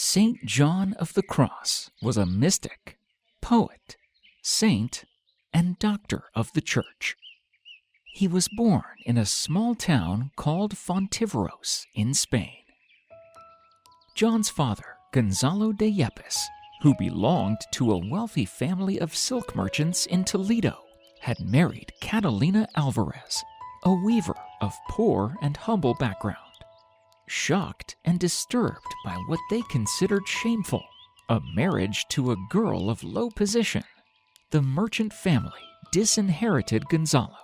Saint John of the Cross was a mystic, poet, saint, and doctor of the Church. He was born in a small town called Fontiveros in Spain. John's father, Gonzalo de Yepes, who belonged to a wealthy family of silk merchants in Toledo, had married Catalina Alvarez, a weaver of poor and humble background. Shocked and disturbed by what they considered shameful, a marriage to a girl of low position, the merchant family disinherited Gonzalo.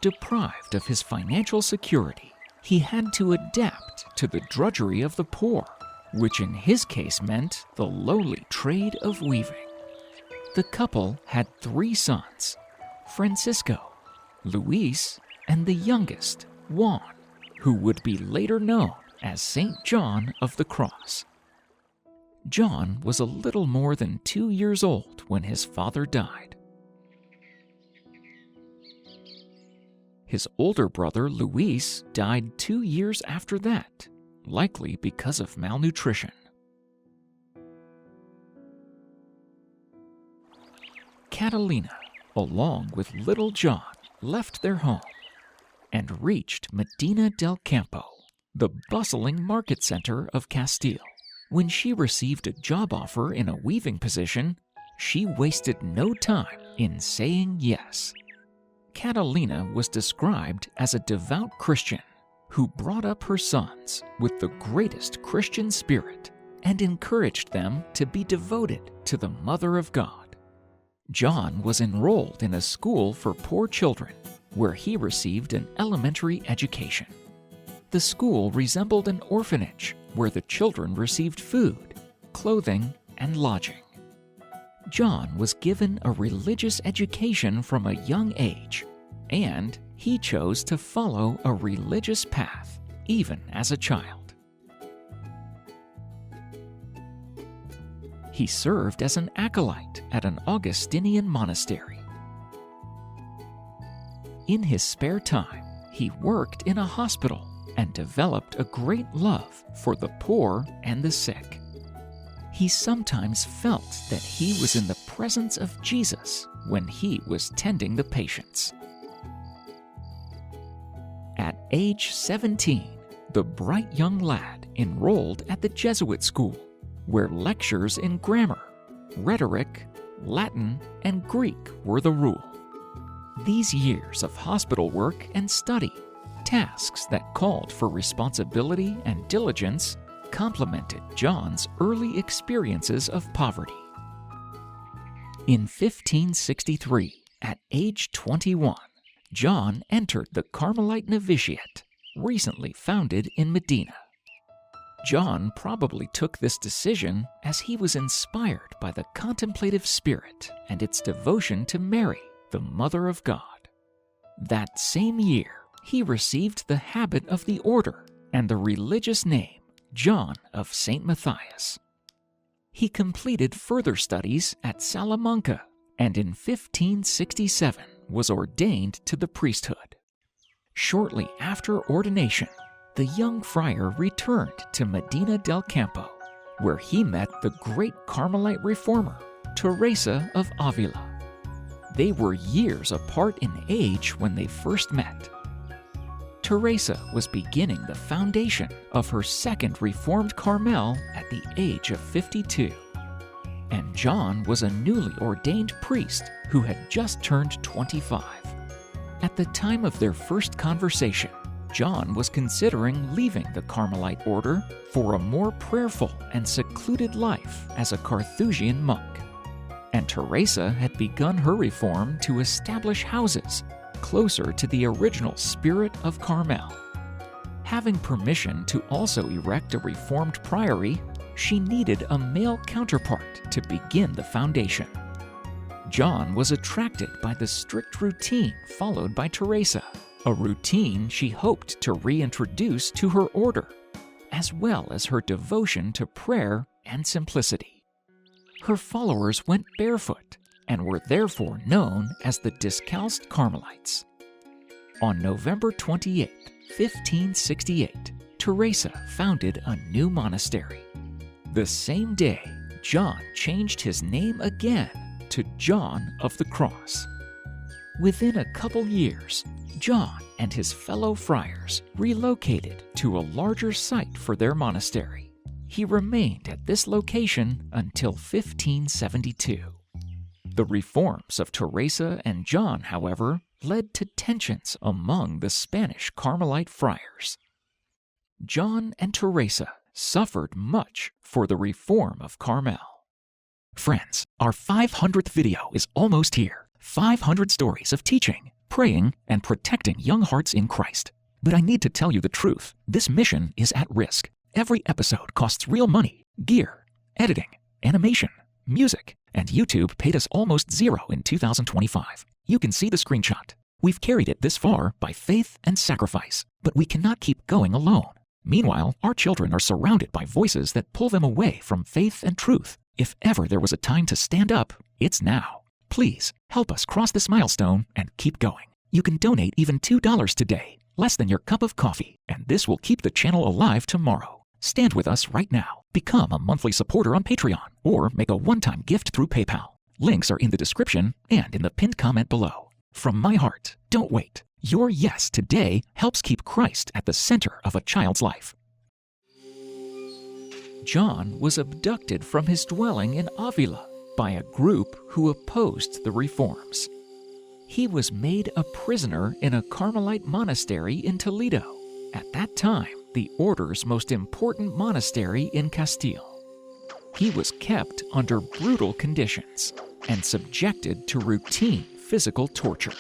Deprived of his financial security, he had to adapt to the drudgery of the poor, which in his case meant the lowly trade of weaving. The couple had 3 sons, Francisco, Luis, and the youngest, Juan, who would be later known as Saint John of the Cross. John was a little more than 2 years old when his father died. His older brother, Luis, died 2 years after that, likely because of malnutrition. Catalina, along with little John, left their home and reached Medina del Campo, the bustling market center of Castile. When she received a job offer in a weaving position, she wasted no time in saying yes. Catalina was described as a devout Christian who brought up her sons with the greatest Christian spirit and encouraged them to be devoted to the Mother of God. John was enrolled in a school for poor children where he received an elementary education. The school resembled an orphanage where the children received food, clothing, and lodging. John was given a religious education from a young age, and he chose to follow a religious path even as a child. He served as an acolyte at an Augustinian monastery. In his spare time, he worked in a hospital and developed a great love for the poor and the sick. He sometimes felt that he was in the presence of Jesus when he was tending the patients. At age 17, the bright young lad enrolled at the Jesuit school, where lectures in grammar, rhetoric, Latin, and Greek were the rule. These years of hospital work and study, tasks that called for responsibility and diligence, complemented John's early experiences of poverty. In 1563, at age 21, John entered the Carmelite novitiate, recently founded in Medina. John probably took this decision as he was inspired by the contemplative spirit and its devotion to Mary, the Mother of God. That same year, he received the habit of the order and the religious name John of St. Matthias. He completed further studies at Salamanca and in 1567 was ordained to the priesthood. Shortly after ordination, the young friar returned to Medina del Campo, where he met the great Carmelite reformer, Teresa of Avila. They were years apart in age when they first met. Teresa was beginning the foundation of her second Reformed Carmel at the age of 52. And John was a newly ordained priest who had just turned 25. At the time of their first conversation, John was considering leaving the Carmelite order for a more prayerful and secluded life as a Carthusian monk. And Teresa had begun her reform to establish houses closer to the original spirit of Carmel. Having permission to also erect a reformed priory, she needed a male counterpart to begin the foundation. John was attracted by the strict routine followed by Teresa, a routine she hoped to reintroduce to her order, as well as her devotion to prayer and simplicity. Her followers went barefoot and were therefore known as the Discalced Carmelites. On November 28, 1568, Teresa founded a new monastery. The same day, John changed his name again to John of the Cross. Within a couple years, John and his fellow friars relocated to a larger site for their monastery. He remained at this location until 1572. The reforms of Teresa and John, however, led to tensions among the Spanish Carmelite friars. John and Teresa suffered much for the reform of Carmel. Friends, our 500th video is almost here. 500 stories of teaching, praying, and protecting young hearts in Christ. But I need to tell you the truth. This mission is at risk. Every episode costs real money, gear, editing, animation, music, and YouTube paid us almost zero in 2025. You can see the screenshot. We've carried it this far by faith and sacrifice, but we cannot keep going alone. Meanwhile, our children are surrounded by voices that pull them away from faith and truth. If ever there was a time to stand up, it's now. Please help us cross this milestone and keep going. You can donate even $2 today, less than your cup of coffee, and this will keep the channel alive tomorrow. Stand with us right now. Become a monthly supporter on Patreon or make a one-time gift through PayPal. Links are in the description and in the pinned comment below. From my heart, don't wait. Your yes today helps keep Christ at the center of a child's life. John was abducted from his dwelling in Avila by a group who opposed the reforms. He was made a prisoner in a Carmelite monastery in Toledo, at that time the order's most important monastery in Castile. He was kept under brutal conditions and subjected to routine physical torture.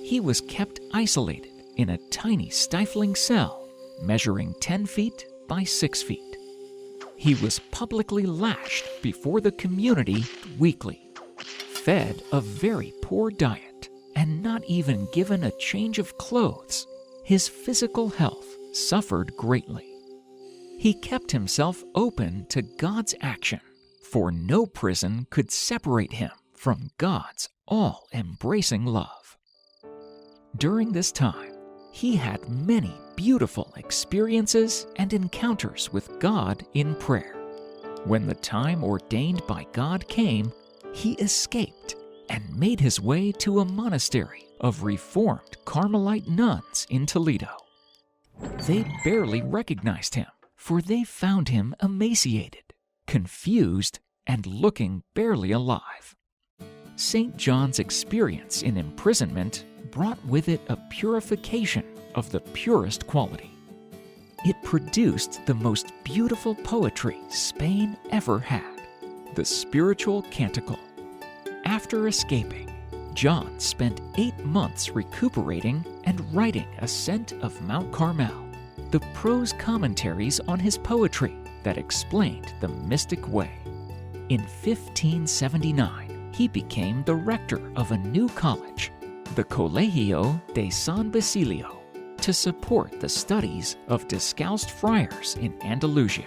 He was kept isolated in a tiny stifling cell measuring 10 feet by 6 feet. He was publicly lashed before the community weekly, fed a very poor diet, and not even given a change of clothes. His physical health suffered greatly. He kept himself open to God's action, for no prison could separate him from God's all-embracing love. During this time, he had many beautiful experiences and encounters with God in prayer. When the time ordained by God came, he escaped and made his way to a monastery of Reformed Carmelite nuns in Toledo. They barely recognized him, for they found him emaciated, confused, and looking barely alive. St. John's experience in imprisonment brought with it a purification of the purest quality. It produced the most beautiful poetry Spain ever had, the spiritual canticle. After escaping, John spent 8 months recuperating and writing Ascent of Mount Carmel, the prose commentaries on his poetry that explained the mystic way. In 1579, he became the rector of a new college, the Colegio de San Basilio, to support the studies of Discalced friars in Andalusia.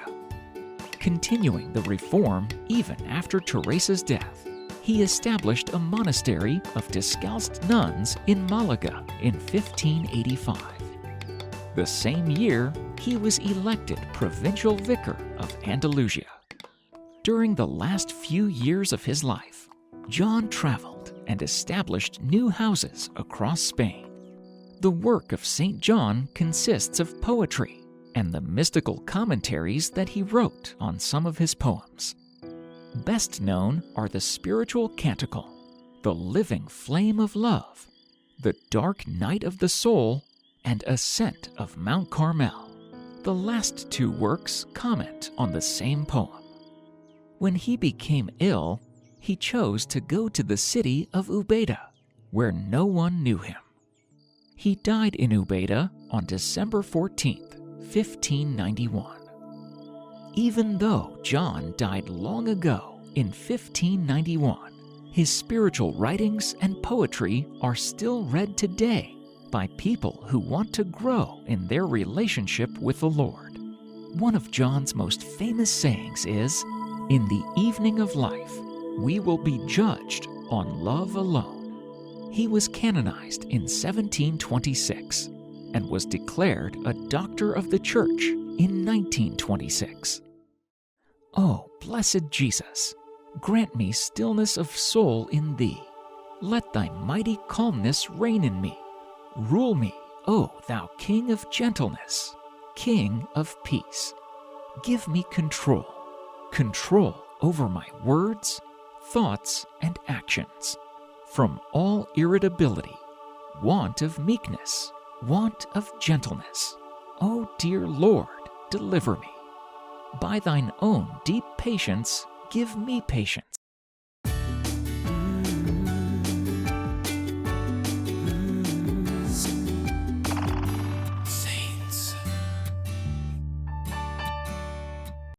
Continuing the reform even after Teresa's death, he established a monastery of Discalced nuns in Malaga in 1585. The same year, he was elected provincial vicar of Andalusia. During the last few years of his life, John traveled and established new houses across Spain. The work of St. John consists of poetry and the mystical commentaries that he wrote on some of his poems. Best known are the Spiritual Canticle, the Living Flame of Love, the Dark Night of the Soul, and Ascent of Mount Carmel. The last 2 works comment on the same poem. When he became ill, he chose to go to the city of Ubeda, where no one knew him. He died in Ubeda on December 14, 1591. Even though John died long ago in 1591, his spiritual writings and poetry are still read today by people who want to grow in their relationship with the Lord. One of John's most famous sayings is, In the evening of life, we will be judged on love alone. He was canonized in 1726 and was declared a doctor of the Church in 1926. O blessed Jesus, grant me stillness of soul in Thee. Let Thy mighty calmness reign in me. Rule me, O Thou King of gentleness, King of peace. Give me control over my words, thoughts, and actions, from all irritability, want of meekness, want of gentleness. O dear Lord, deliver me. By Thine own deep patience, give me patience.